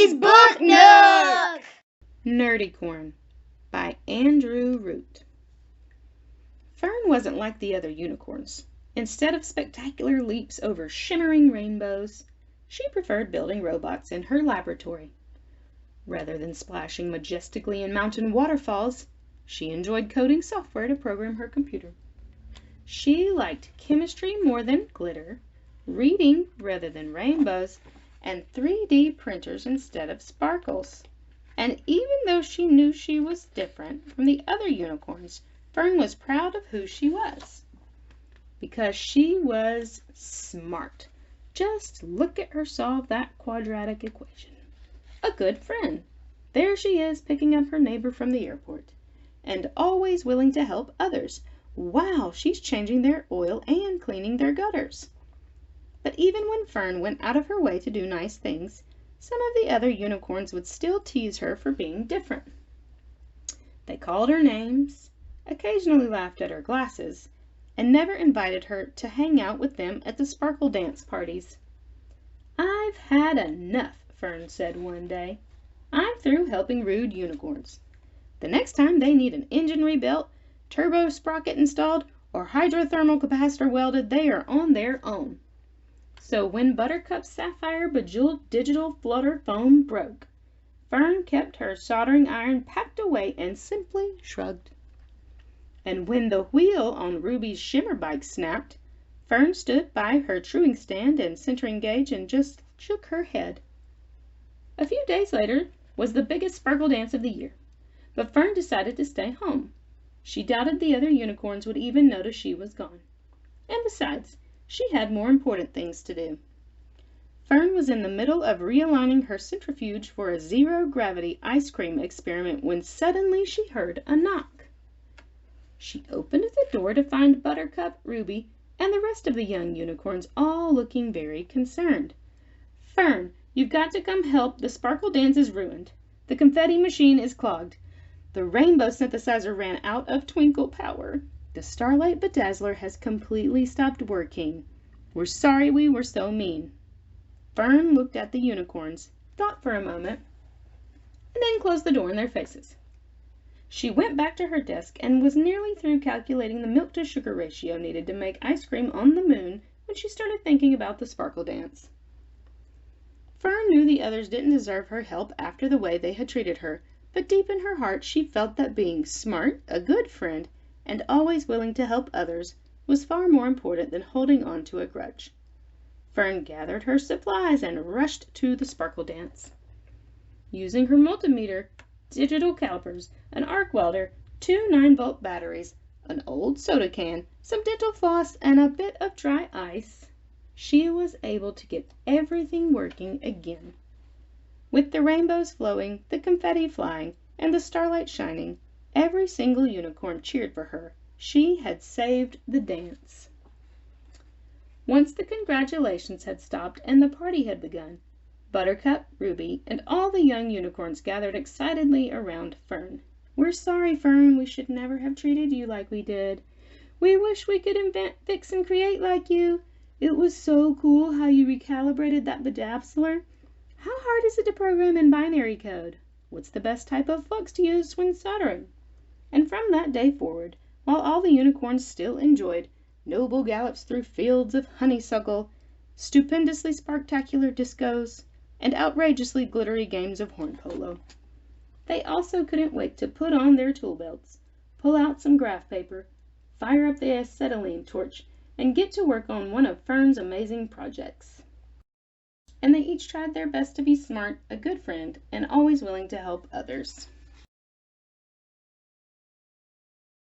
Today's Book Nook! Nerdycorn by Andrew Root. Fern wasn't like the other unicorns. Instead of spectacular leaps over shimmering rainbows, she preferred building robots in her laboratory. Rather than splashing majestically in mountain waterfalls, she enjoyed coding software to program her computer. She liked chemistry more than glitter, reading rather than rainbows, and 3D printers instead of sparkles. And even though she knew she was different from the other unicorns, Fern was proud of who she was. Because she was smart. Just look at her solve that quadratic equation. A good friend. There she is picking up her neighbor from the airport. And always willing to help others. Wow, she's changing their oil and cleaning their gutters. But even when Fern went out of her way to do nice things, some of the other unicorns would still tease her for being different. They called her names, occasionally laughed at her glasses, and never invited her to hang out with them at the sparkle dance parties. "I've had enough," Fern said one day. "I'm through helping rude unicorns. The next time they need an engine rebuilt, turbo sprocket installed, or hydrothermal capacitor welded, they are on their own." So when Buttercup's sapphire bejeweled digital flutter foam broke, Fern kept her soldering iron packed away and simply shrugged. And when the wheel on Ruby's shimmer bike snapped, Fern stood by her truing stand and centering gauge and just shook her head. A few days later was the biggest sparkle dance of the year, but Fern decided to stay home. She doubted the other unicorns would even notice she was gone. And besides, she had more important things to do. Fern was in the middle of realigning her centrifuge for a zero-gravity ice cream experiment when suddenly she heard a knock. She opened the door to find Buttercup, Ruby, and the rest of the young unicorns all looking very concerned. "Fern, you've got to come help. The sparkle dance is ruined. The confetti machine is clogged. The rainbow synthesizer ran out of twinkle power. The Starlight Bedazzler has completely stopped working. We're sorry we were so mean." Fern looked at the unicorns, thought for a moment, and then closed the door in their faces. She went back to her desk and was nearly through calculating the milk-to-sugar ratio needed to make ice cream on the moon when she started thinking about the sparkle dance. Fern knew the others didn't deserve her help after the way they had treated her, but deep in her heart she felt that being smart, a good friend, and always willing to help others was far more important than holding on to a grudge. Fern gathered her supplies and rushed to the sparkle dance. Using her multimeter, digital calipers, an arc welder, 2 9-volt batteries, an old soda can, some dental floss, and a bit of dry ice, she was able to get everything working again. With the rainbows flowing, the confetti flying, and the starlight shining, every single unicorn cheered for her. She had saved the dance. Once the congratulations had stopped and the party had begun, Buttercup, Ruby, and all the young unicorns gathered excitedly around Fern. "We're sorry, Fern. We should never have treated you like we did. We wish we could invent, fix, and create like you. It was so cool how you recalibrated that bedazzler. How hard is it to program in binary code? What's the best type of flux to use when soldering?" And from that day forward, while all the unicorns still enjoyed noble gallops through fields of honeysuckle, stupendously sparktacular discos, and outrageously glittery games of horn polo, they also couldn't wait to put on their tool belts, pull out some graph paper, fire up the acetylene torch, and get to work on one of Fern's amazing projects. And they each tried their best to be smart, a good friend, and always willing to help others.